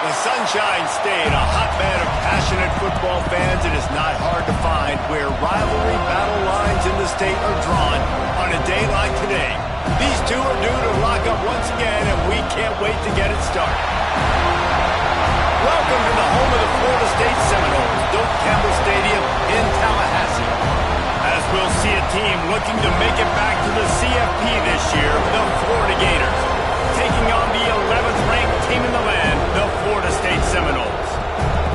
The Sunshine State, a hotbed of passionate football fans, it is not hard to find where rivalry battle lines in the state are drawn on a day like today. These two are due to lock up once again, and we can't wait to get it started. Welcome to the home of the Florida State Seminoles, Doak Campbell Stadium in Tallahassee. As we'll see a team looking to make it back to the CFP this year, the Florida Gators, taking on the 11th ranked team in the land, the Florida State Seminoles.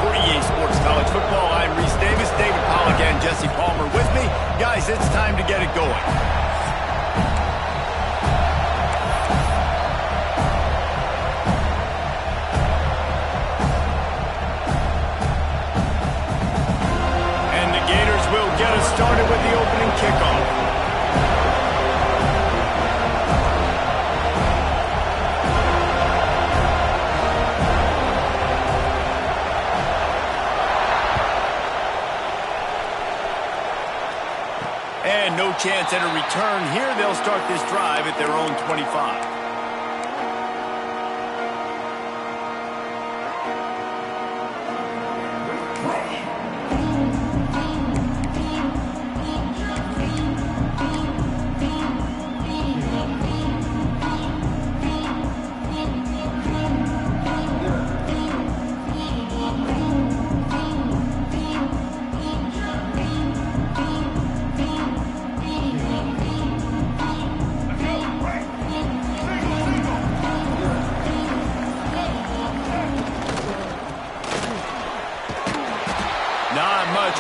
For EA Sports College Football, I'm Reese Davis, David Pollack and Jesse Palmer with me. Guys, it's time to get it going. And the Gators will get us started with the opening kickoff. And no chance at a return here. They'll start this drive at their own 25.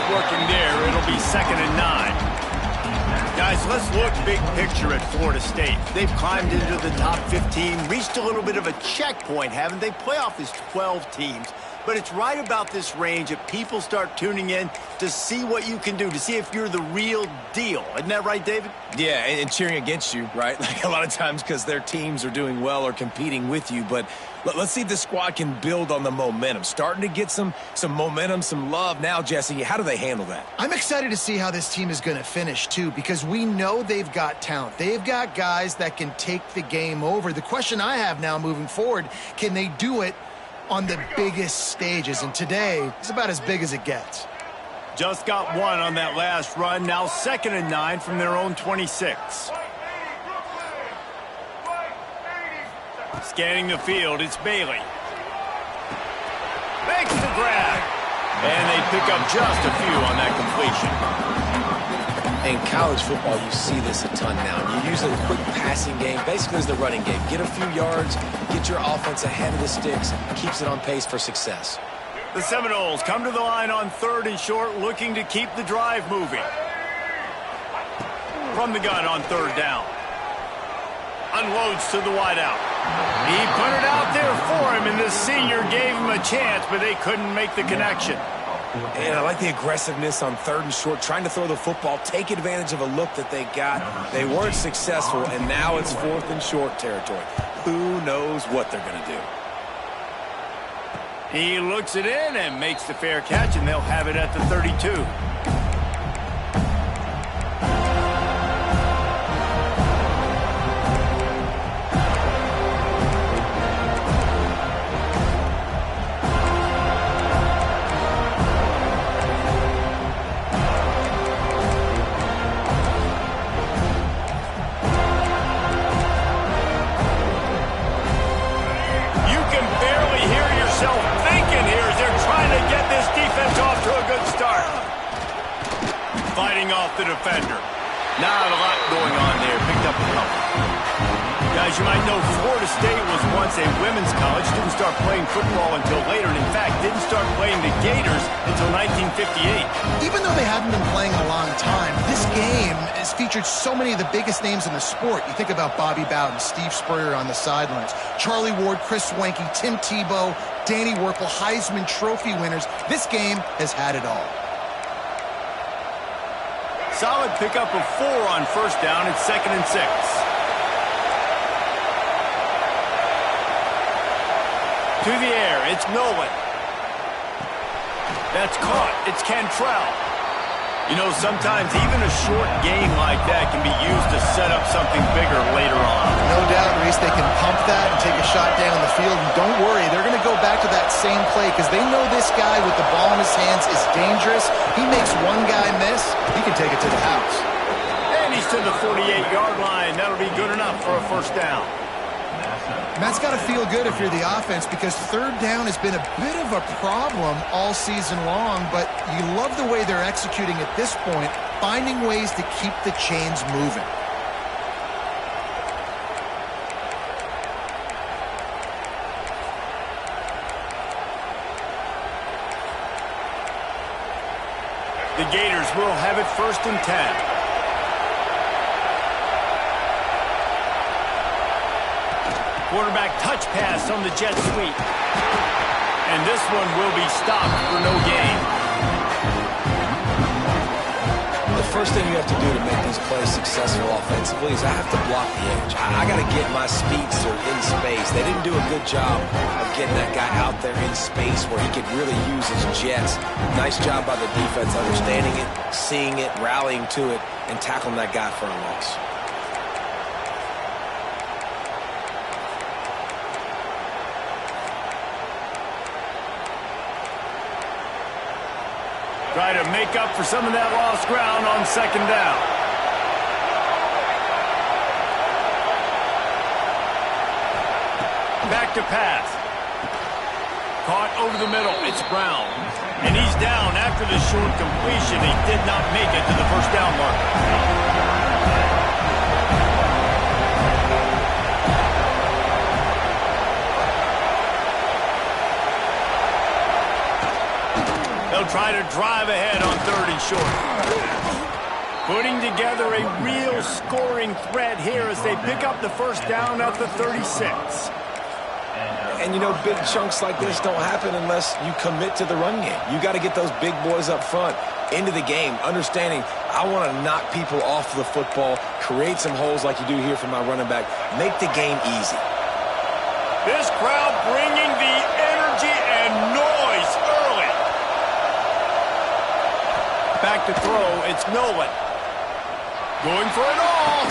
Working there, it'll be 2nd and 9. Guys, let's look big picture at Florida State. They've climbed into the top 15, reached a little bit of a checkpoint, haven't they? Playoff is 12 teams, but it's right about this range that people start tuning in to see what you can do, to see if you're the real deal. Isn't that right, David? Yeah, and cheering against you, right? Like a lot of times because their teams are doing well or competing with you, but let's see if this squad can build on the momentum. Starting to get some momentum, some love. Now, Jesse, how do they handle that? I'm excited to see how this team is going to finish, too, because we know they've got talent. They've got guys that can take the game over. The question I have now moving forward, can they do it on the biggest stages? And today, it's about as big as it gets. Just got one on that last run. Now 2nd and 9 from their own 26. Scanning the field, it's Bailey. Makes the grab. And they pick up just a few on that completion. In college football, you see this a ton now. You use a quick passing game, basically as the running game. Get a few yards, get your offense ahead of the sticks, keeps it on pace for success. The Seminoles come to the line on 3rd and short, looking to keep the drive moving. From the gun on 3rd down. Unloads to the wideout. He put it out there for him, and the senior gave him a chance, but they couldn't make the connection. And I like the aggressiveness on 3rd and short, trying to throw the football, take advantage of a look that they got. They weren't successful, and now it's 4th and short territory. Who knows what they're going to do? He looks it in and makes the fair catch, and they'll have it at the 32. Fighting off the defender. Not a lot going on there. Picked up a couple. Guys, you might know Florida State was once a women's college. Didn't start playing football until later. And in fact, didn't start playing the Gators until 1958. Even though they haven't been playing a long time, this game has featured so many of the biggest names in the sport. You think about Bobby Bowden, Steve Spurrier on the sidelines, Charlie Ward, Chris Wenke, Tim Tebow, Danny Werkel, Heisman Trophy winners. This game has had it all. Solid pickup of 4 on 1st down. It's 2nd and 6. To the air, it's Nolan. That's caught. It's Cantrell. You know, sometimes even a short game like that can be used to set up something bigger later on. No doubt, Reese, they can pump that and take a shot down the field. And don't worry, they're going to go back to that same play because they know this guy with the ball in his hands is dangerous. He makes one guy miss, he can take it to the house. And he's to the 48-yard line. That'll be good enough for a first down. And that's got to feel good if you're the offense because third down has been a bit of a problem all season long, but you love the way they're executing at this point, finding ways to keep the chains moving. The Gators will have it 1st and 10. Quarterback touch pass on the jet sweep. And this one will be stopped for no gain. The first thing you have to do to make these plays successful offensively is I have to block the edge. I got to get my speedster in space. They didn't do a good job of getting that guy out there in space where he could really use his jets. Nice job by the defense understanding it, seeing it, rallying to it, and tackling that guy for a loss. Try to make up for some of that lost ground on 2nd down. Back to pass. Caught over the middle. It's Brown. And he's down after the short completion. He did not make it to the first down marker. They'll try to drive ahead on 3rd and short. Putting together a real scoring threat here as they pick up the first down at the 36. And, you know, big chunks like this don't happen unless you commit to the run game. You got to get those big boys up front into the game, understanding I want to knock people off the football, create some holes like you do here for my running back, make the game easy. This crowd bringing the energy and noise early. Back to throw, it's Nolan. Going for it all.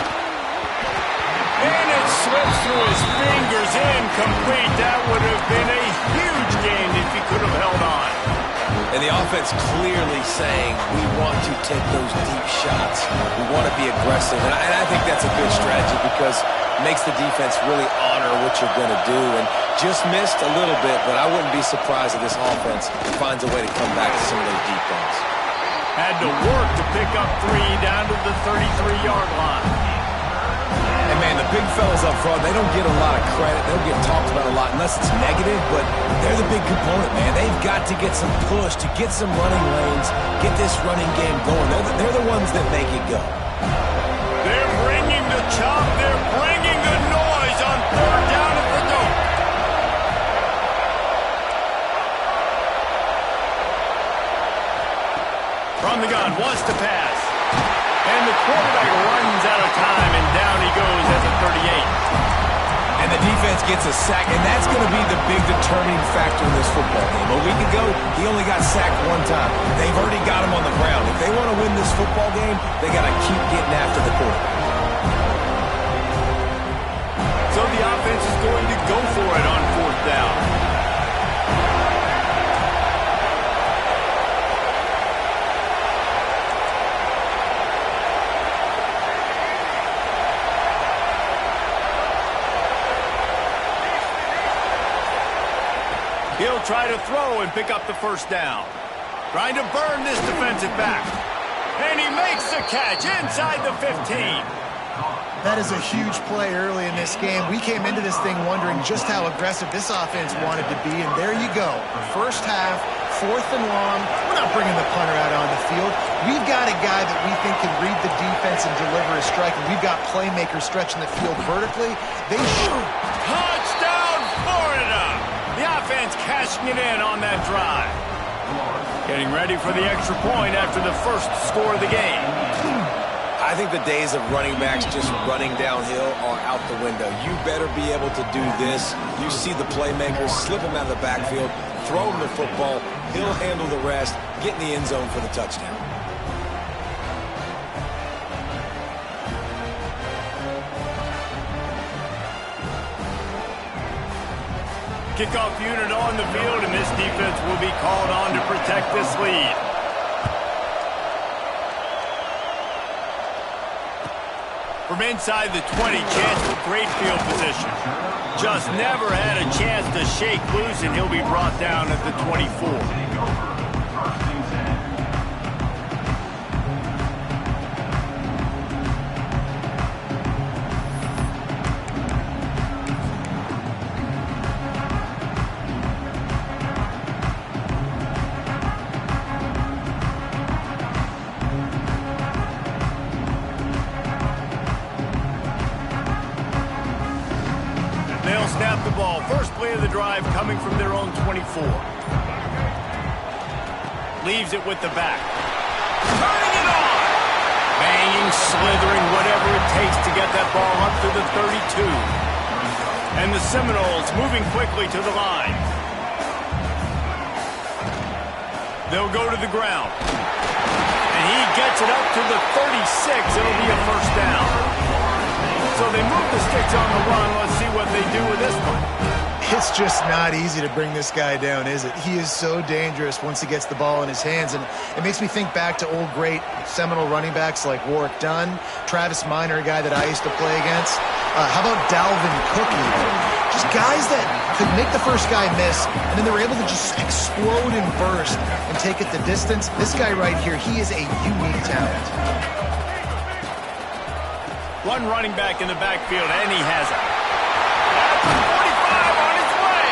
And it slips through his fingers, incomplete. That would have been a huge gain if he could have held on. And the offense clearly saying, we want to take those deep shots. We want to be aggressive. And I think that's a good strategy because it makes the defense really honor what you're going to do. And just missed a little bit, but I wouldn't be surprised if this offense finds a way to come back to some of those deep ones. Had to work to pick up 3 down to the 33-yard line. And, man, the big fellas up front, they don't get a lot of credit. They don't get talked about a lot unless it's negative, but they're the big component, man. They've got to get some push, to get some running lanes, get this running game going. They're the ones that make it go. They're bringing the chop. They're bringing the noise on 3rd down at the goal. From the gun, wants to pass. And the quarterback runs out of time, and down he goes at the 38. And the defense gets a sack, and that's going to be the big determining factor in this football game. A week ago, he only got sacked 1 time. They've already got him on the ground. If they want to win this football game, they got to keep getting after the quarterback. So the offense is going to go for it on 4th down. He'll try to throw and pick up the first down. Trying to burn this defensive back. And he makes the catch inside the 15. That is a huge play early in this game. We came into this thing wondering just how aggressive this offense wanted to be, and there you go. First half, 4th and long. We're not bringing the punter out on the field. We've got a guy that we think can read the defense and deliver a strike, and we've got playmakers stretching the field vertically. They shoot. Touchdown, Florida! The offense cashing it in on that drive. Getting ready for the extra point after the first score of the game. I think the days of running backs just running downhill are out the window. You better be able to do this. You see the playmakers, slip him out of the backfield, throw him the football, he'll handle the rest, get in the end zone for the touchdown. Kickoff unit on the field, and this defense will be called on to protect this lead. From inside the 20, chance for great field position. Just never had a chance to shake loose, and he'll be brought down at the 24. They'll snap the ball. First play of the drive coming from their own 24. Leaves it with the back. Turning it on! Banging, slithering, whatever it takes to get that ball up to the 32. And the Seminoles moving quickly to the line. They'll go to the ground. And he gets it up to the 36. It'll be a first down. So they move the sticks on the run. Let's see what they do with this one. It's just not easy to bring this guy down, is it? He is so dangerous once he gets the ball in his hands. And it makes me think back to old great Seminole running backs like Warwick Dunn, Travis Minor, a guy that I used to play against. How about Dalvin Cook even? Just guys that could make the first guy miss, and then they were able to just explode and burst and take it the distance. This guy right here, he is a unique talent. One running back in the backfield, and he has it. At the 45 on his way.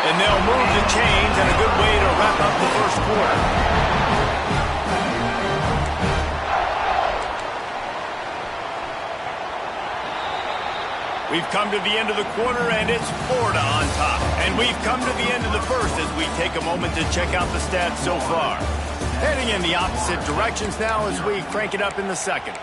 And they'll move the chains, and a good way to wrap up the first quarter. We've come to the end of the quarter, and it's Florida on top. And we've come to the end of the first as we take a moment to check out the stats so far. Heading in the opposite directions now as we crank it up in the second.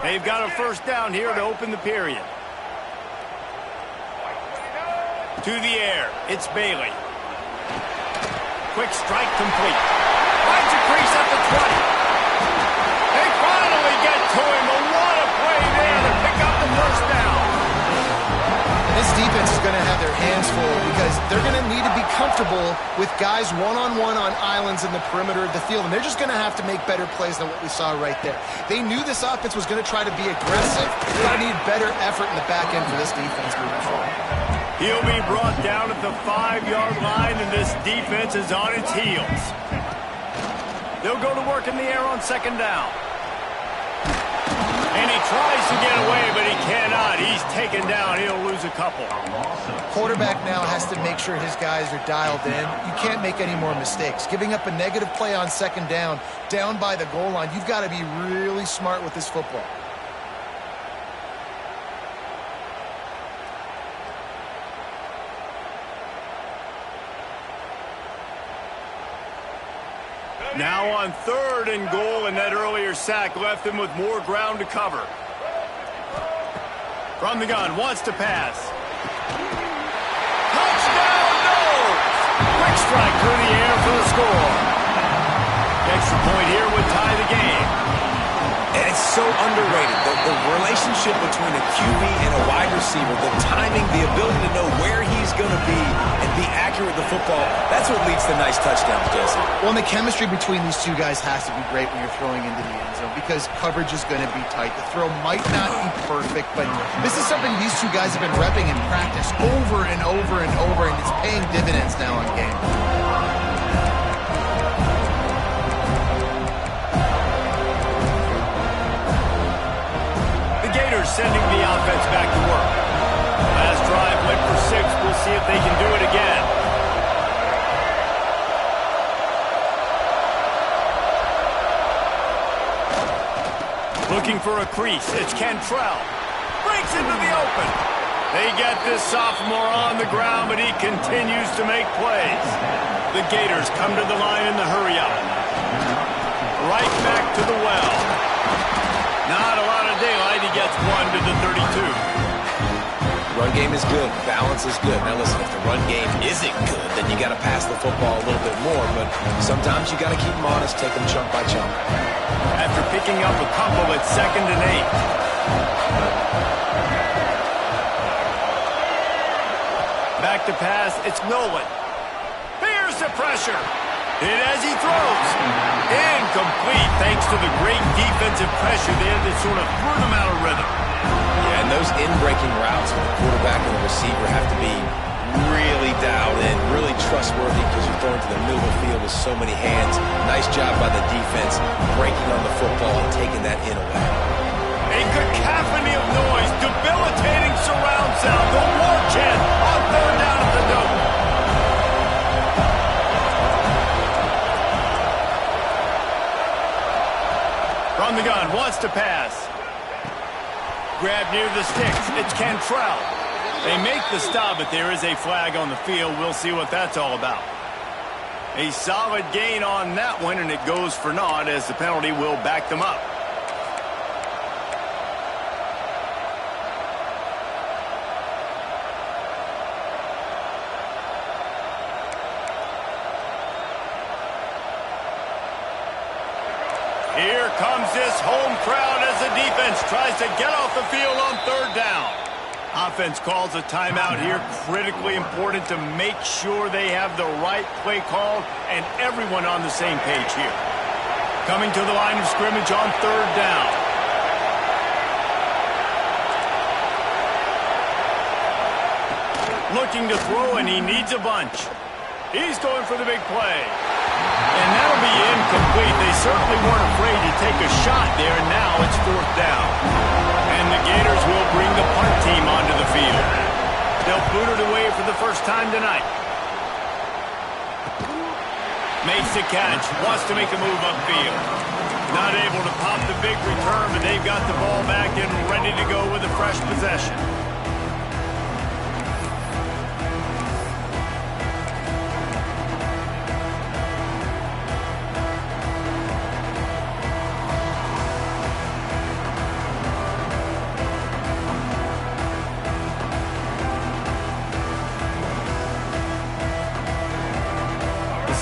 They've got a first down here to open the period. To the air, it's Bailey. Quick strike complete. Finds a crease at the 20. They finally get to him. A lot of play there to pick up the first down. This defense is going to have their hands full because they're going to need to be comfortable with guys one-on-one on islands in the perimeter of the field, and they're just going to have to make better plays than what we saw right there. They knew this offense was going to try to be aggressive. They're going to need better effort in the back end for this defense moving forward. He'll be brought down at the 5-yard line, and this defense is on its heels. They'll go to work in the air on second down. And he tries to get away, but he cannot. He's taken down. He'll lose a couple. Quarterback now has to make sure his guys are dialed in. You can't make any more mistakes. Giving up a negative play on second down by the goal line, you've got to be really smart with this football. Now on third and goal, and that earlier sack left him with more ground to cover. From the gun, wants to pass. Touchdown, Knowles! Quick strike through the air for the score. Extra point here would tie the game. And it's so underrated. The relationship between a QB and a wide receiver, the timing, the ability to know where he's going to be and be accurate with the football, that's what leads to nice touchdowns, Jesse. Well, and the chemistry between these two guys has to be great when you're throwing into the end zone because coverage is going to be tight. The throw might not be perfect, but this is something these two guys have been repping in practice over and over and over, and it's paying dividends now in game. Sending the offense back to work. Last drive went for 6. We'll see if they can do it again. Looking for a crease. It's Cantrell. Breaks into the open. They get this sophomore on the ground, but he continues to make plays. The Gators come to the line in the hurry-up. Right back to the well. Not a lot of daylight. He gets one to the 32. Run game is good. Balance is good. Now listen, if the run game isn't good, then you got to pass the football a little bit more. But sometimes you got to keep them honest, take them chunk by chunk. After picking up a couple, it's 2nd and 8. Back to pass, it's Nolan. Here's the pressure. Hit as he throws. Incomplete thanks to the great defensive pressure there that sort of threw them out of rhythm. Yeah, and those in-breaking routes with the quarterback and the receiver have to be really dialed in, really trustworthy because you're throwing to the middle of the field with so many hands. Nice job by the defense breaking on the football and taking that in away. A cacophony of noise, debilitating surround sound. The war chant on 3rd down at the Dome. From the gun, wants to pass. Grab near the sticks. It's Cantrell. They make the stop, but there is a flag on the field. We'll see what that's all about. A solid gain on that one, and it goes for naught as the penalty will back them up. Here comes this home crowd as the defense tries to get off the field on 3rd down. Offense calls a timeout here. Critically important to make sure they have the right play called and everyone on the same page here. Coming to the line of scrimmage on 3rd down. Looking to throw, and he needs a bunch. He's going for the big play. And that'll be incomplete. They certainly weren't afraid to take a shot there. Now it's 4th down. And the Gators will bring the punt team onto the field. They'll boot it away for the first time tonight. Makes the catch. Wants to make a move upfield. Not able to pop the big return, but they've got the ball back and ready to go with a fresh possession.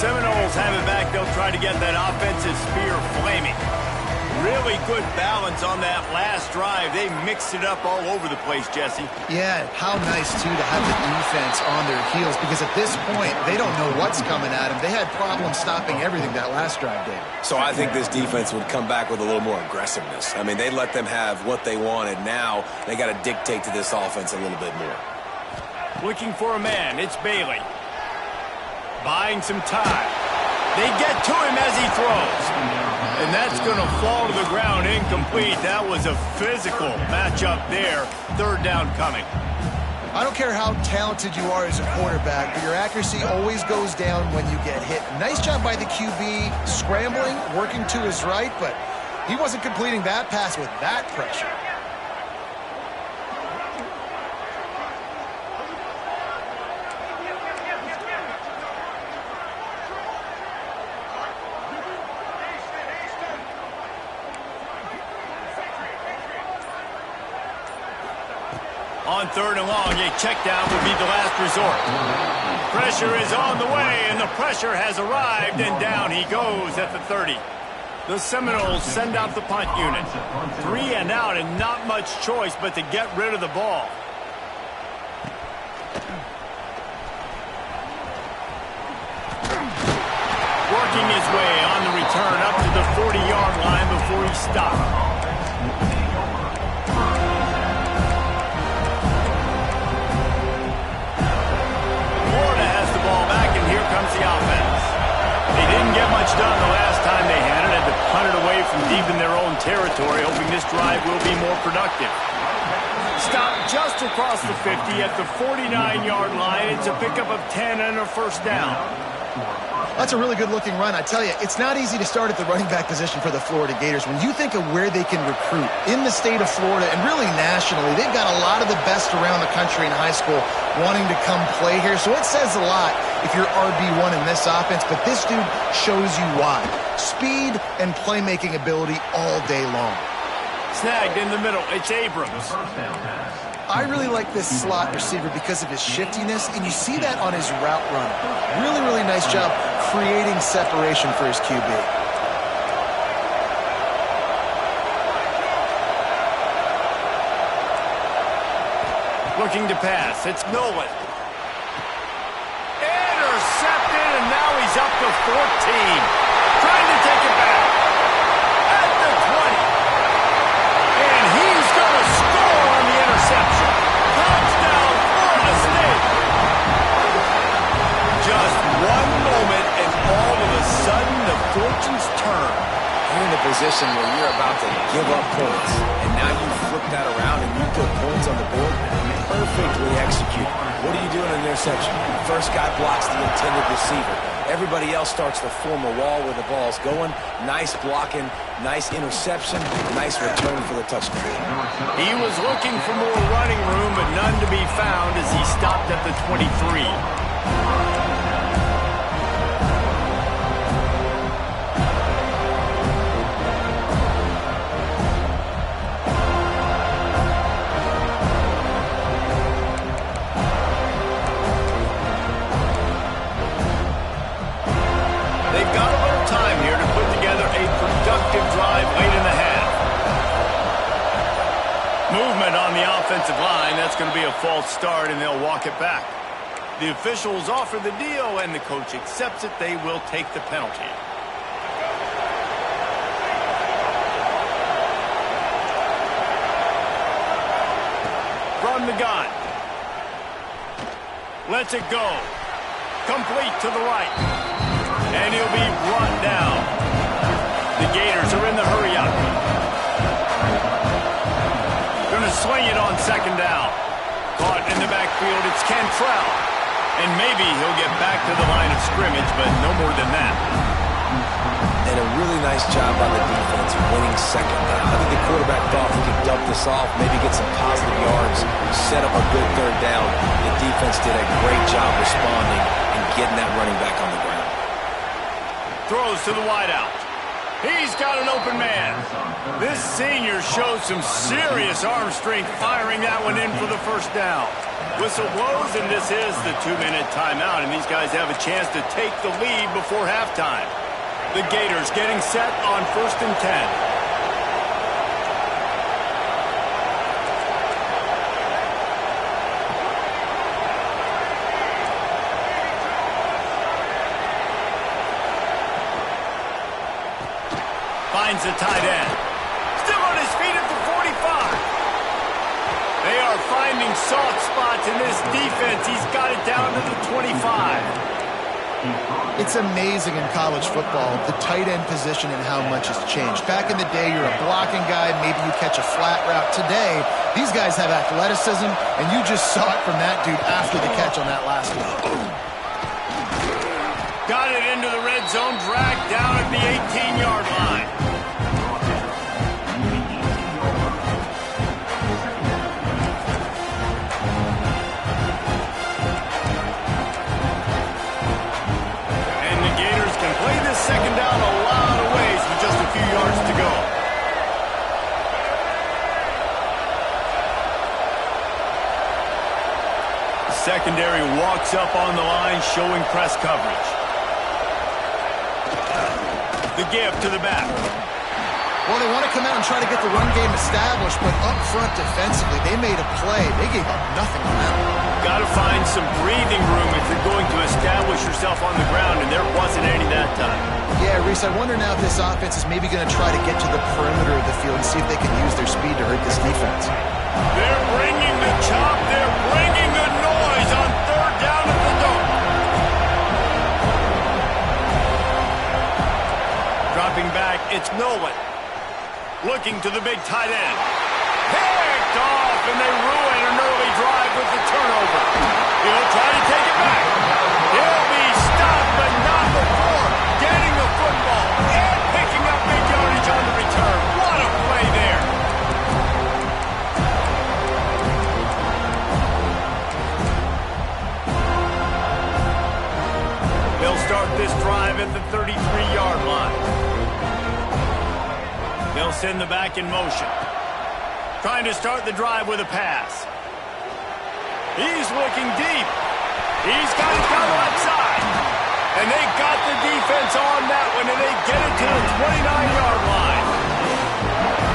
Seminoles have it back. They'll try to get that offensive spear flaming. Really good balance on that last drive. They mixed it up all over the place, Jesse. Yeah, how nice, too, to have the defense on their heels because at this point, they don't know what's coming at them. They had problems stopping everything that last drive did. So I think this defense would come back with a little more aggressiveness. I mean, they let them have what they wanted. Now they got to dictate to this offense a little bit more. Looking for a man. It's Bailey. Buying some time. They get to him as he throws. And that's going to fall to the ground incomplete. That was a physical matchup there. 3rd down coming. I don't care how talented you are as a quarterback, but your accuracy always goes down when you get hit. Nice job by the QB scrambling, working to his right, but he wasn't completing that pass with that pressure. On 3rd and long, a check down would be the last resort. Pressure is on the way, and the pressure has arrived, and down he goes at the 30. The Seminoles send out the punt unit. 3 and out, and not much choice but to get rid of the ball. Working his way on the return up to the 40-yard line before he stopped. Comes the offense. They didn't get much done the last time they had it. Had to punt it away from deep in their own territory, hoping this drive will be more productive. Stopped just across the 50 at the 49-yard line. It's a pickup of 10 and a 1st down. That's a really good-looking run. I tell you, it's not easy to start at the running back position for the Florida Gators. When you think of where they can recruit in the state of Florida and really nationally, they've got a lot of the best around the country in high school wanting to come play here. So it says a lot if you're RB1 in this offense, but this dude shows you why. Speed and playmaking ability all day long. Snagged in the middle. It's Abrams. I really like this slot receiver because of his shiftiness, and you see that on his route running. Really, really nice job creating separation for his QB. Looking to pass. It's Nolan. Intercepted, and now he's up to 14. Trying to take it back. At the 20. And he's going to score on the interception. Touchdown, Florida State. Just one moment, and all of a sudden, the fortunes turn. You're in a position where you're about to give up points, and now you flip that around and you put points on the board. Perfectly executed. What do you do in an interception? First guy blocks the intended receiver. Everybody else starts to form a wall where the ball's going. Nice blocking, nice interception, nice return for the touchdown. He was looking for more running room, but none to be found as he stopped at the 23. Movement on the offensive line. That's going to be a false start, and they'll walk it back. The officials offer the deal, and the coach accepts it. They will take the penalty. From the gun. Lets it go. Complete to the right. And he'll be brought down. The Gators are in the hurry-up. Going to swing it on second down. Caught in the backfield, it's Cantrell. And maybe he'll get back to the line of scrimmage, but no more than that. And a really nice job by the defense winning second down. I think the quarterback thought he could dump this off, maybe get some positive yards, set up a good third down. The defense did a great job responding and getting that running back on the ground. Throws to the wideout. He's got an open man. This senior shows some serious arm strength firing that one in for the first down. Whistle blows, and this is the 2-minute timeout, and these guys have a chance to take the lead before halftime. The Gators getting set on 1st and 10. Finds the tight end. Still on his feet at the 45. They are finding soft spots in this defense. He's got it down to the 25. It's amazing in college football, the tight end position and how much has changed. Back in the day, you're a blocking guy, maybe you catch a flat route. Today, these guys have athleticism, and you just saw it from that dude after the catch on that last one. Got it into the red zone, dragged down at the 18-yard line. Second down a lot of ways with just a few yards to go. The secondary walks up on the line, showing press coverage. The give to the back. Well, they want to come out and try to get the run game established, but up front defensively, they made a play. They gave up nothing on that one. Got to find some breathing room if you're going to establish yourself on the ground, and there wasn't any that time. Yeah, Reese, I wonder now if this offense is maybe going to try to get to the perimeter of the field and see if they can use their speed to hurt this defense. They're bringing the chop. They're bringing the noise on third down at the dome. Dropping back, it's Nolan. Looking to the big tight end. Picked off, and they ruin an early drive with the turnover. He'll try to take it back. He'll be stopped, but not before getting the football and picking up big yardage on the return. What a play there. They'll start this drive at the 33-yard line. They'll send the back in motion. Trying to start the drive with a pass. He's looking deep. He's got it down the left side. And they got the defense on that one, and they get it to the 29-yard line.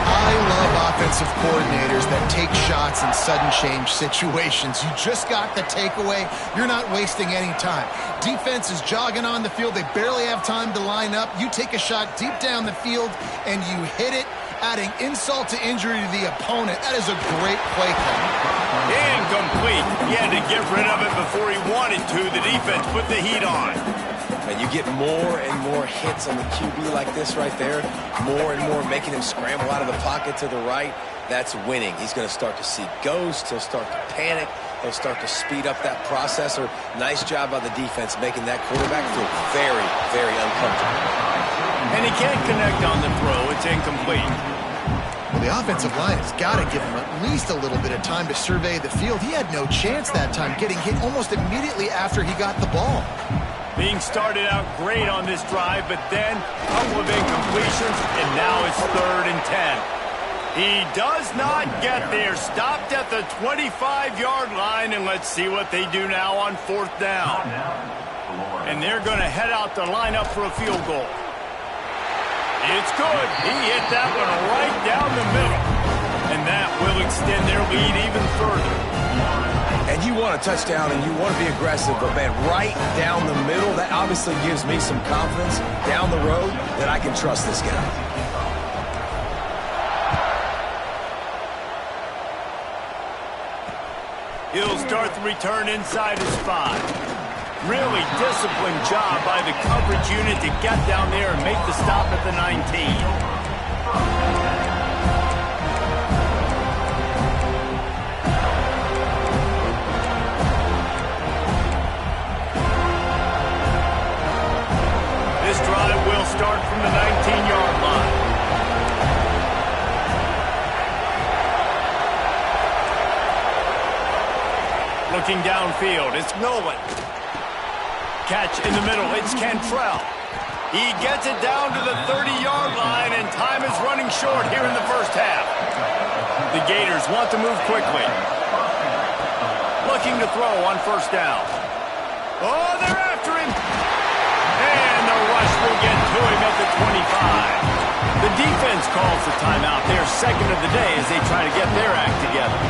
I love offensive coordinators that take shots in sudden change situations. You just got the takeaway. You're not wasting any time. Defense is jogging on the field. They barely have time to line up. You take a shot deep down the field, and you hit it, adding insult to injury to the opponent. That is a great play call. Incomplete. He had to get rid of it before he wanted to. The defense put the heat on. And you get more and more hits on the QB like this right there, more and more making him scramble out of the pocket to the right. That's winning. He's going to start to see ghosts. He'll start to panic. He'll start to speed up that processor. Nice job by the defense making that quarterback feel very, very uncomfortable. And he can't connect on the throw. It's incomplete. Well, the offensive line has got to give him at least a little bit of time to survey the field. He had no chance that time, getting hit almost immediately after he got the ball. Being started out great on this drive, but then a couple of incompletions, and now it's 3rd and 10. He does not get there. Stopped at the 25-yard line, and let's see what they do now on 4th down. And they're going to head out to line up for a field goal. It's good. He hit that one right down the middle, and that will extend their lead even further. And you want a touchdown and you want to be aggressive, but, man, right down the middle, that obviously gives me some confidence down the road that I can trust this guy. He'll start the return inside his 5. Really disciplined job by the coverage unit to get down there and make the stop at the 19. This drive will start from the 19-yard line. Looking downfield, it's Nolan. Catch in the middle, it's Cantrell. He gets it down to the 30-yard line, and time is running short here in the first half. The Gators want to move quickly. Looking to throw on 1st down. Oh, they're after him. And the rush will get to him at the 25. The defense calls the timeout. They're 2nd of the day as they try to get their act together.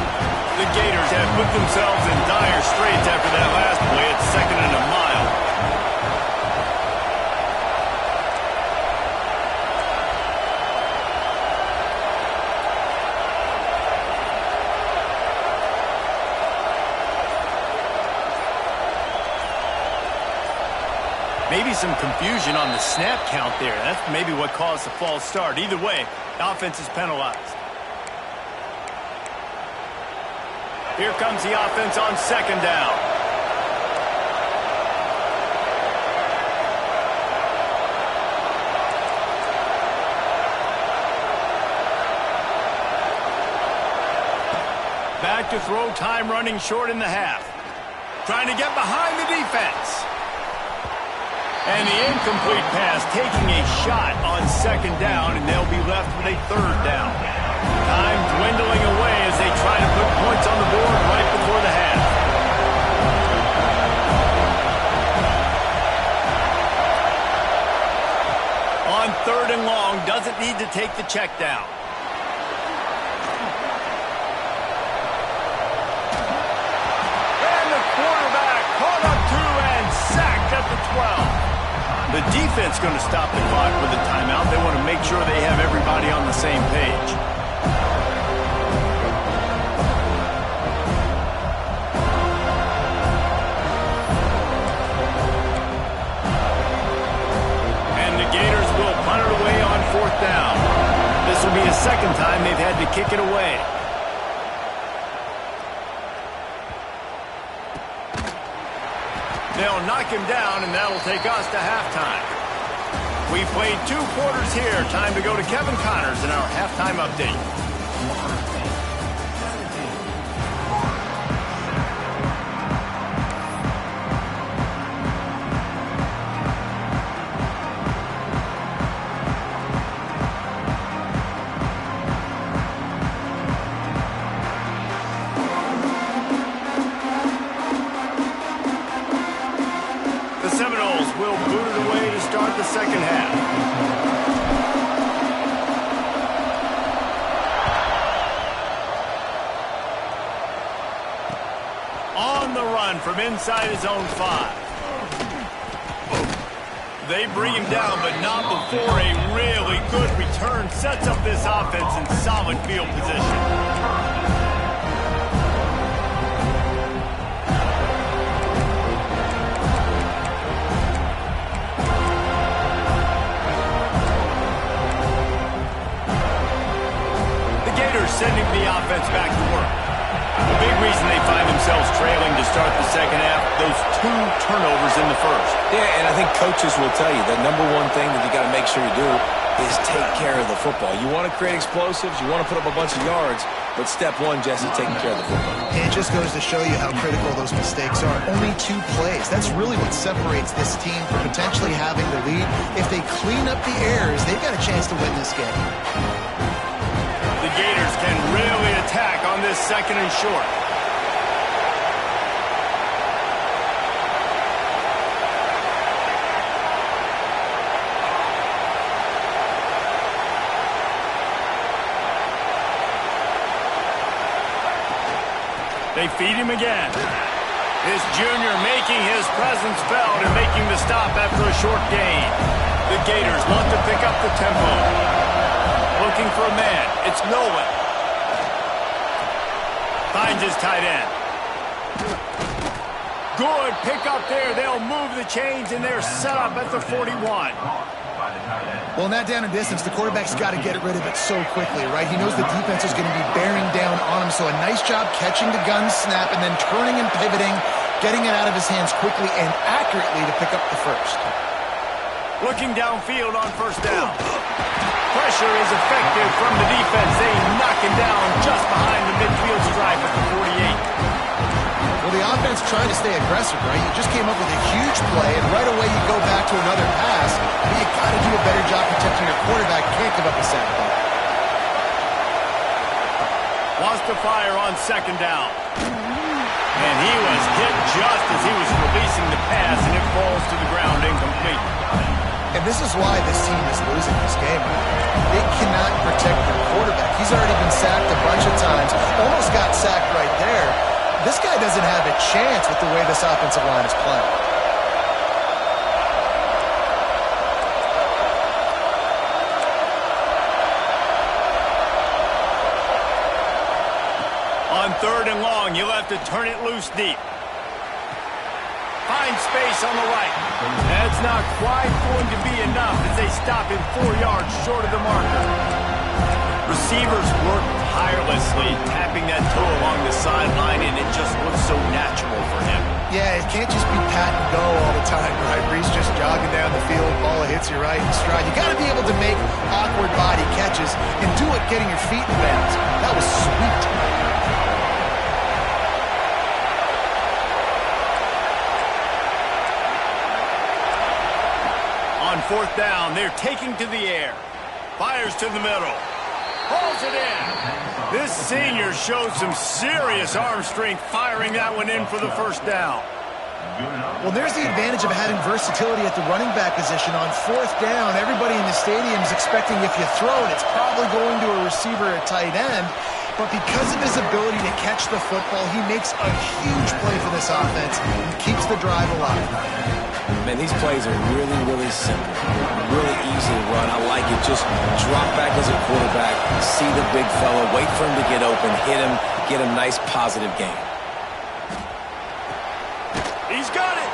The Gators have put themselves in dire straits after that last play. It's 2nd and a mile. Maybe some confusion on the snap count there. That's maybe what caused the false start. Either way, the offense is penalized. Here comes the offense on 2nd down. Back to throw, time running short in the half. Trying to get behind the defense. And the incomplete pass taking a shot on 2nd down, and they'll be left with a 3rd down. Time dwindling away as they try to put points on the board right before the half. On 3rd and long, doesn't need to take the check down. And the quarterback caught up to and sacked at the 12. The defense going to stop the clock with a timeout. They want to make sure they have everybody on the same page. And the Gators will punt it away on 4th down. This will be the 2nd time they've had to kick it away. They'll knock him down, and that'll take us to halftime. We played 2 quarters here. Time to go to Kevin Connors in our halftime update. will boot it away to start the second half. On the run from inside his own 5. They bring him down, but not before a really good return sets up this offense in solid field position. The Gators sending the offense back to work. The big reason they find themselves trailing to start the second half, those 2 turnovers in the first. Yeah, and I think coaches will tell you the number one thing that you got to make sure you do is take care of the football. You want to create explosives, you want to put up a bunch of yards, but step one, Jesse, taking care of the football. It just goes to show you how critical those mistakes are. Only 2 plays. That's really what separates this team from potentially having the lead. If they clean up the errors, they've got a chance to win this game. The Gators can really attack on this second and short. They feed him again. This junior making his presence felt and making the stop after a short gain. The Gators want to pick up the tempo. Looking for a man. It's Nolan. Finds his tight end. Good pick up there. They'll move the chains, and they're set up at the 41. Well, in that down and distance, the quarterback's got to get rid of it so quickly, right? He knows the defense is going to be bearing down on him, so a nice job catching the gun snap and then turning and pivoting, getting it out of his hands quickly and accurately to pick up the first. Looking downfield on first down. Pressure is effective from the defense. They knock him down just behind the midfield stripe at the 48. Well, the offense trying to stay aggressive, right? You just came up with a huge play, and right away you go back to another pass. But you got to do a better job protecting your quarterback. Can't give up a sack. Wants to fire on second down. And he was hit just as he was releasing the pass, and it falls to the ground incomplete. And this is why this team is losing this game. They cannot protect their quarterback. He's already been sacked a bunch of times. Almost got sacked right there. This guy doesn't have a chance with the way this offensive line is playing. On third and long, you'll have to turn it loose deep. Find space on the right. That's not quite going to be enough as they stop him 4 yards short of the marker. Receivers work tirelessly, tapping that toe along the sideline, and it just looks so natural for him. Yeah, it can't just be pat and go all the time, right? Reese just jogging down the field, ball hits you right in stride. You got to be able to make awkward body catches and do it getting your feet in bounds. That was sweet. On fourth down, they're taking to the air. Fires to the middle. Hauls it in. This senior showed some serious arm strength firing that one in for the first down. Well, there's the advantage of having versatility at the running back position. On fourth down, everybody in the stadium is expecting if you throw it, it's probably going to a receiver at tight end. But because of his ability to catch the football, he makes a huge play for this offense and keeps the drive alive. Man, these plays are really, really simple. Really easy to run. I like it. Just drop back as a quarterback, see the big fella, wait for him to get open, hit him, get a nice positive gain. He's got it.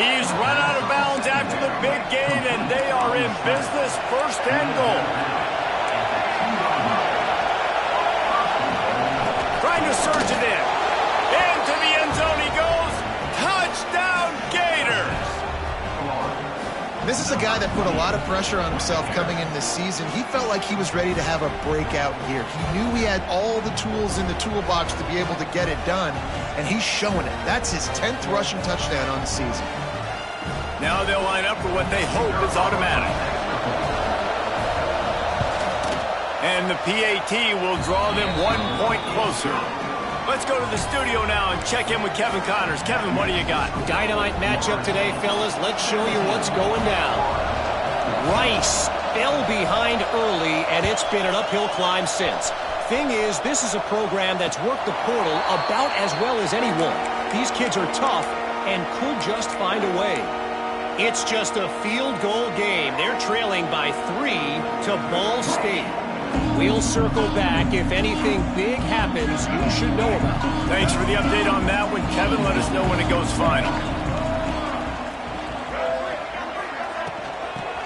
He's run out of bounds after the big gain, and they are in business, first and goal. Trying to surge it in. Into the end zone he goes. Touchdown, Gators. This is a guy that put a lot of pressure on himself coming in this season. He felt like he was ready to have a breakout year. He knew he had all the tools in the toolbox to be able to get it done, and he's showing it. That's his 10th rushing touchdown on the season. Now they'll line up for what they hope is automatic. And the PAT will draw them 1 point closer. Let's go to the studio now and check in with Kevin Connors. Kevin, what do you got? Dynamite matchup today, fellas. Let's show you what's going down. Rice fell behind early, and it's been an uphill climb since. Thing is, this is a program that's worked the portal about as well as anyone. These kids are tough and could just find a way. It's just a field goal game. They're trailing by 3 to Ball State. We'll circle back if anything big happens you should know about. Thanks for the update on that one, Kevin. Let us know when it goes final.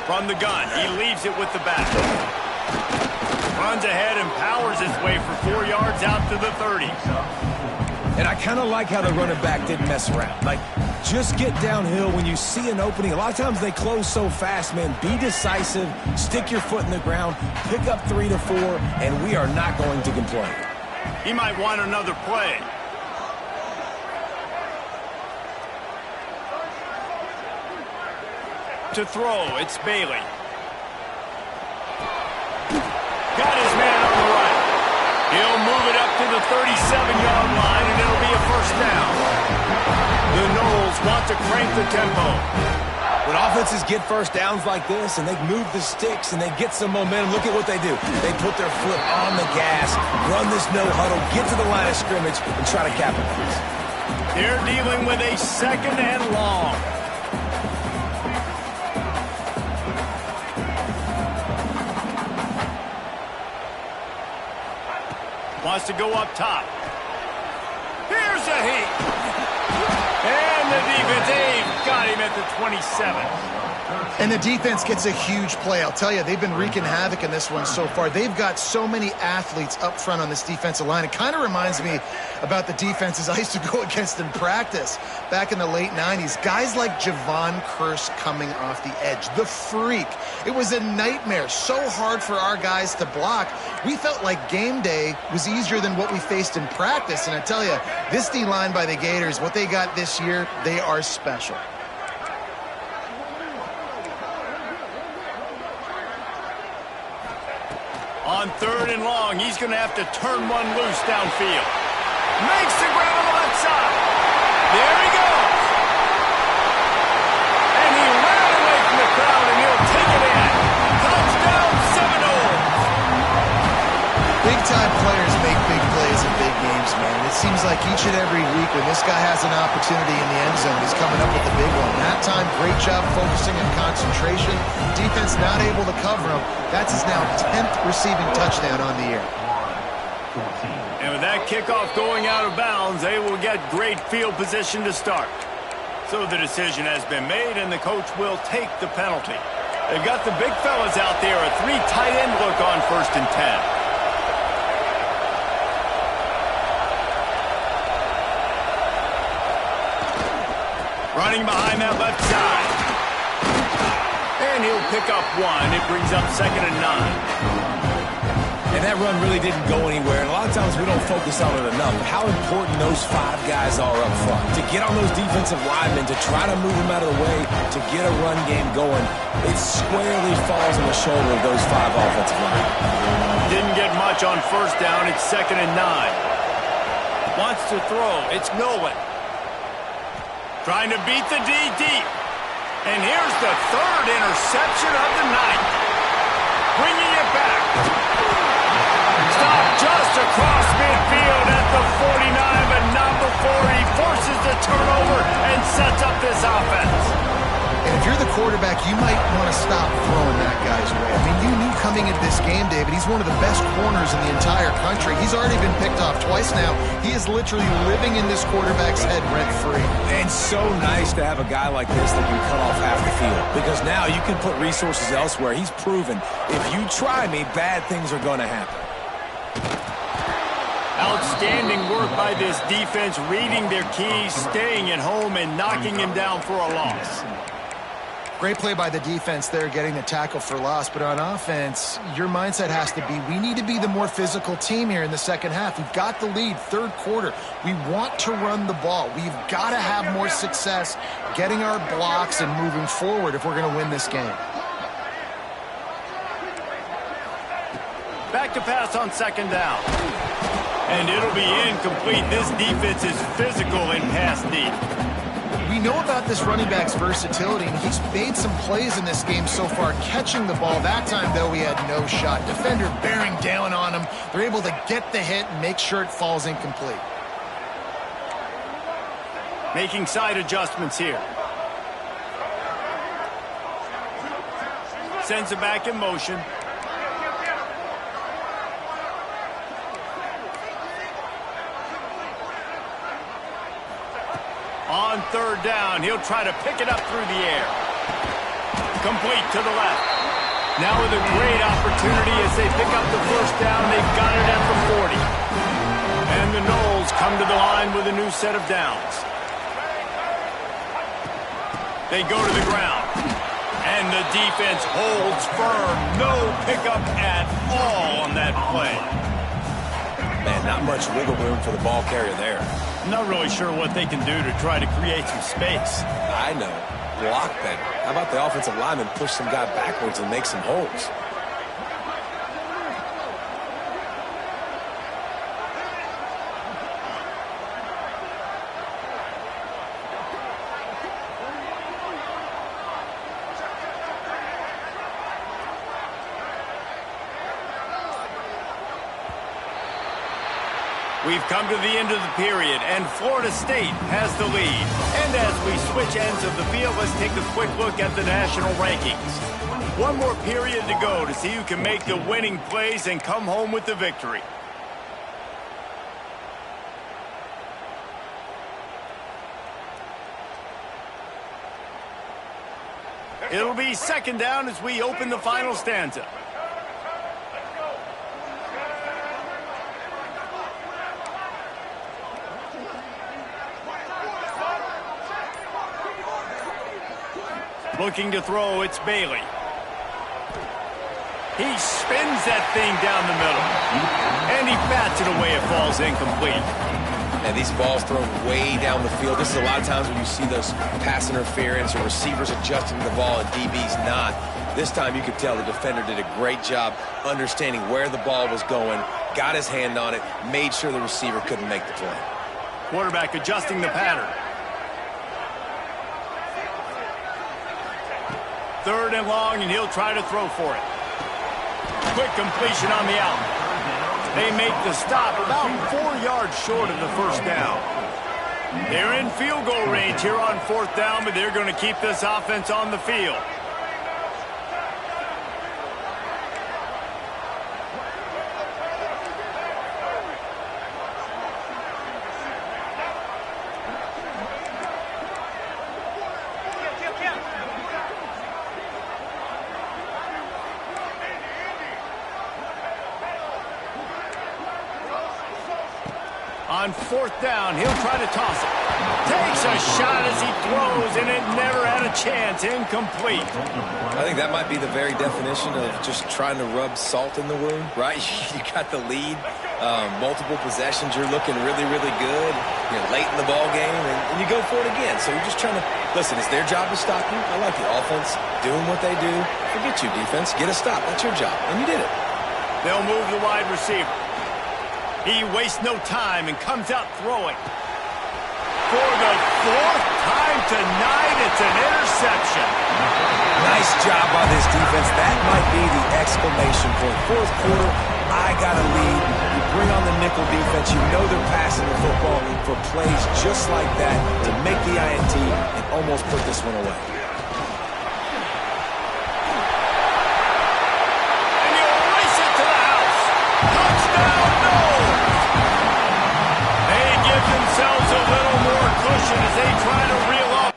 From the gun, he leaves it with the back. Runs ahead and powers his way for 4 yards out to the 30. And I kind of like how the running back didn't mess around. Like, just get downhill when you see an opening. A lot of times they close so fast, man. Be decisive, stick your foot in the ground, pick up 3 to 4, and we are not going to complain. He might want another play. To throw, it's Bailey. Got his man on the right. He'll move it up to the 37-yard line, and it'll be a first down. The Noles want to crank the tempo. When offenses get first downs like this and they move the sticks and they get some momentum, look at what they do. They put their foot on the gas, run this no huddle, get to the line of scrimmage, and try to capitalize. They're dealing with a second and long. Wants to go up top. Here's a heat. And the defense got him at the 27. And the defense gets a huge play. I'll tell you, they've been wreaking havoc in this one so far. They've got so many athletes up front on this defensive line. It kind of reminds me about the defenses I used to go against in practice back in the late 90s. Guys like Javon Curse coming off the edge. The freak. It was a nightmare. So hard for our guys to block. We felt like game day was easier than what we faced in practice. And I tell you, this D-line by the Gators, what they got this year, they are special. On 3rd and long, he's going to have to turn one loose downfield. Makes the grab on the left side. There he goes. And he ran away from the crowd, and he'll take it in. Touchdown, Seminoles. Big-time players make big plays in big games, man. It seems like each and every week when this guy has an opportunity in the end zone, he's coming up with a big one. That time, great job focusing and concentration. Defense not able to cover him. That's his now 10th receiving touchdown on the year. And with that kickoff going out of bounds, they will get great field position to start. So the decision has been made, and the coach will take the penalty. They've got the big fellas out there, a 3 tight end look on 1st and 10. Running behind that left side. And he'll pick up 1. It brings up 2nd and 9. And that run really didn't go anywhere. And a lot of times we don't focus on it enough. How important those 5 guys are up front. To get on those defensive linemen, to try to move them out of the way, to get a run game going, it squarely falls on the shoulder of those 5 offensive linemen. Didn't get much on 1st down. It's 2nd and 9. Wants to throw. It's Nolan. Trying to beat the D deep. And here's the 3rd interception of the night. Bringing it back. Stop just across midfield at the 49, but not before he forces the turnover and sets up this offense. And if you're the quarterback, you might want to stop throwing that guy's way. I mean, you knew coming into this game, David, he's one of the best corners in the entire country. He's already been picked off twice now. He is literally living in this quarterback's head rent-free. And so nice to have a guy like this that can cut off half the field. Because now you can put resources elsewhere. He's proven, if you try me, bad things are going to happen. Outstanding work by this defense, reading their keys, staying at home, and knocking him down for a loss. Great play by the defense there, getting the tackle for loss. But on offense, your mindset has to be, we need to be the more physical team here in the second half. We've got the lead, 3rd quarter. We want to run the ball. We've got to have more success getting our blocks and moving forward if we're going to win this game. Back to pass on 2nd down. And it'll be incomplete. This defense is physical in pass deep. We know about this running back's versatility, and he's made some plays in this game so far catching the ball. That time, though, he had no shot. Defender bearing down on him. They're able to get the hit and make sure it falls incomplete. Making side adjustments here. Sends it back in motion. On third down, he'll try to pick it up through the air. Complete to the left. Now with a great opportunity as they pick up the first down. They've got it at the 40. And the Noles come to the line with a new set of downs. They go to the ground. And the defense holds firm. No pickup at all on that play. Man, not much wiggle room for the ball carrier there. I'm not really sure what they can do to try to create some space. I know. Block better. How about the offensive lineman push some guy backwards and make some holes? We've come to the end of the period, and Florida State has the lead. And as we switch ends of the field, let's take a quick look at the national rankings. One more period to go to see who can make the winning plays and come home with the victory. It'll be second down as we open the final stanza. Looking to throw, it's Bailey. He spins that thing down the middle. And he bats it away. It falls incomplete. And these balls thrown way down the field. This is a lot of times when you see those pass interference or receivers adjusting the ball and DBs not. This time you could tell the defender did a great job understanding where the ball was going, got his hand on it, made sure the receiver couldn't make the play. Quarterback adjusting the pattern. Third and long, and he'll try to throw for it. Quick completion on the out. They make the stop about 4 yards short of the first down. They're in field goal range here on fourth down, but they're going to keep this offense on the field. On fourth down, he'll try to toss it. Takes a shot as he throws, and it never had a chance. Incomplete. I think that might be the very definition of just trying to rub salt in the wound, right? You got the lead, multiple possessions. You're looking really, really good. You're late in the ball game, and you go for it again. So you're just trying to, listen, it's their job to stop you. I like the offense doing what they do. Forget you, defense. Get a stop. That's your job, and you did it. They'll move the wide receiver. He wastes no time and comes out throwing. For the fourth time tonight, it's an interception. Nice job by this defense. That might be the exclamation point. Fourth quarter, I got a lead. You bring on the nickel defense. You know they're passing the football for plays just like that to make the INT and almost put this one away. And he'll race it to the house. Touchdown, no! They give themselves a little more cushion as they try to reel off.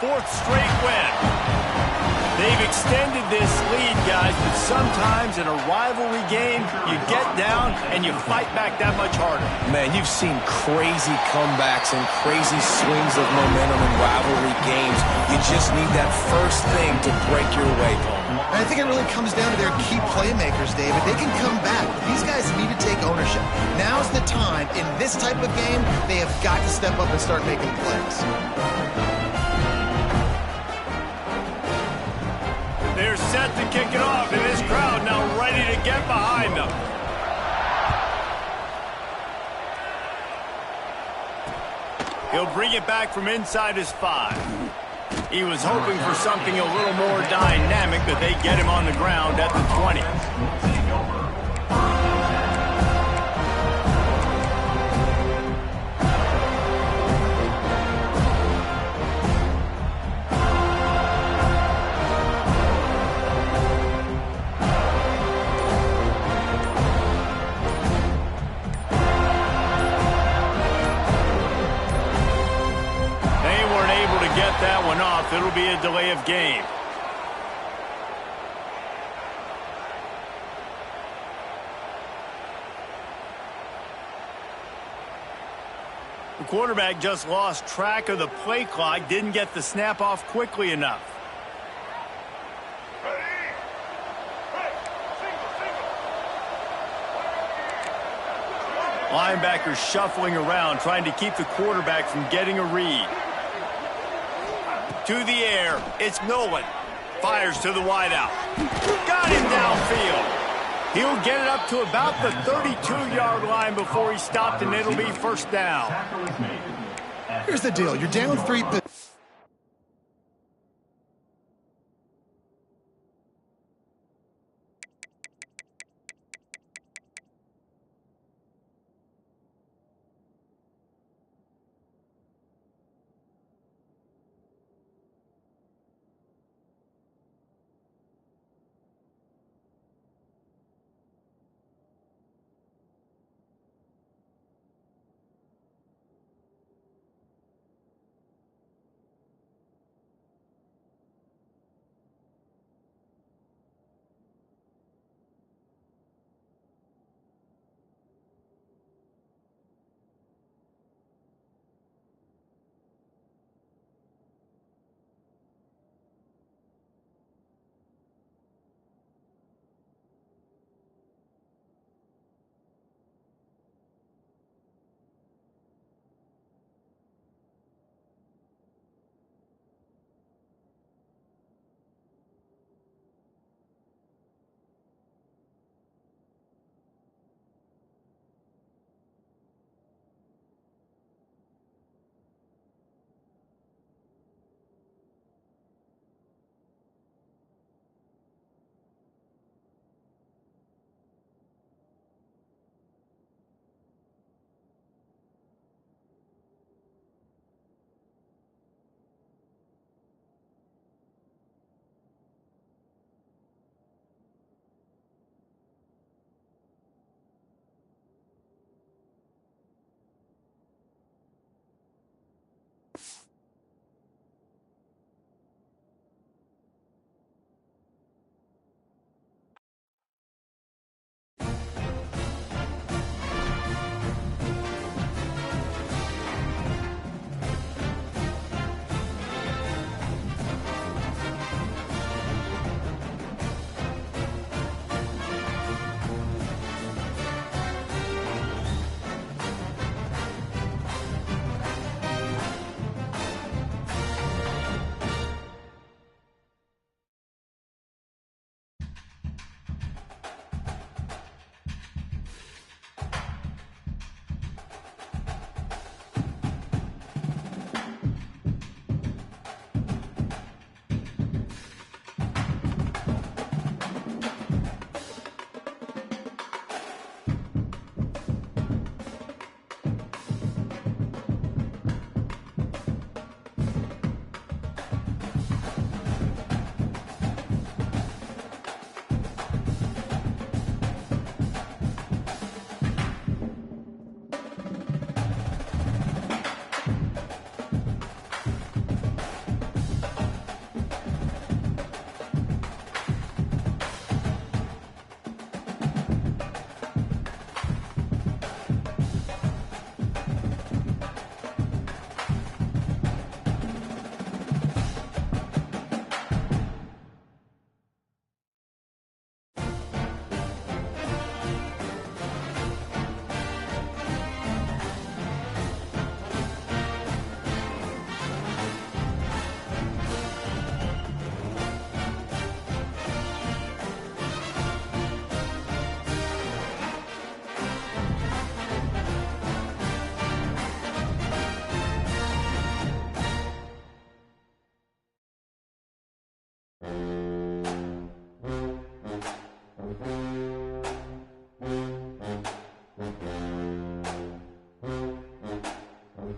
fourth straight win. They've extended this lead, guys, but sometimes in a rivalry game, you get down and you fight back that much harder. Man, you've seen crazy comebacks and crazy swings of momentum in rivalry games. You just need that first thing to break your way, Paul. And I think it really comes down to their key playmakers, David. They can come back, but these guys need to take ownership. Now's the time. In this type of game, they have got to step up and start making plays. They're set to kick it off, and this crowd now ready to get behind them. He'll bring it back from inside his 5. He was hoping for something a little more dynamic, but they get him on the ground at the 20. That one off. It'll be a delay of game. The quarterback just lost track of the play clock, didn't get the snap off quickly enough. Linebackers shuffling around, trying to keep the quarterback from getting a read. To the air, it's Nolan. Fires to the wideout. Got him downfield. He'll get it up to about the 32-yard line before he stopped, and it'll be first down. Here's the deal. You're down 3.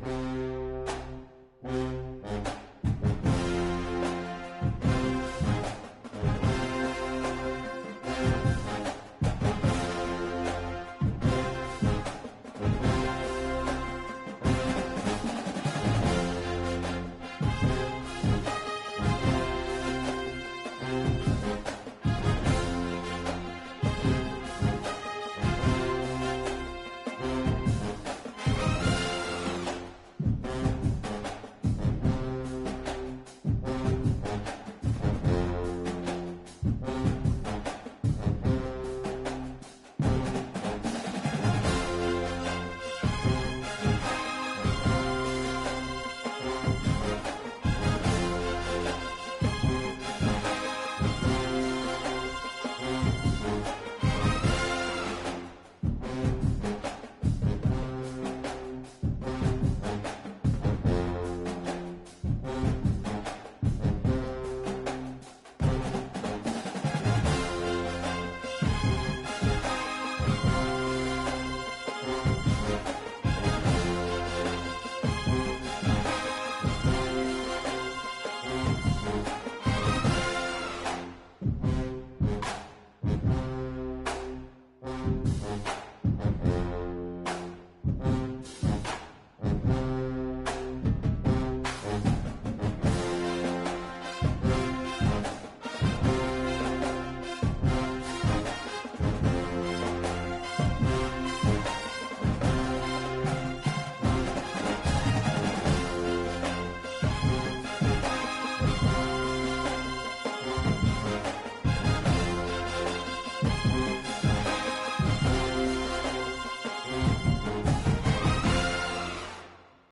it.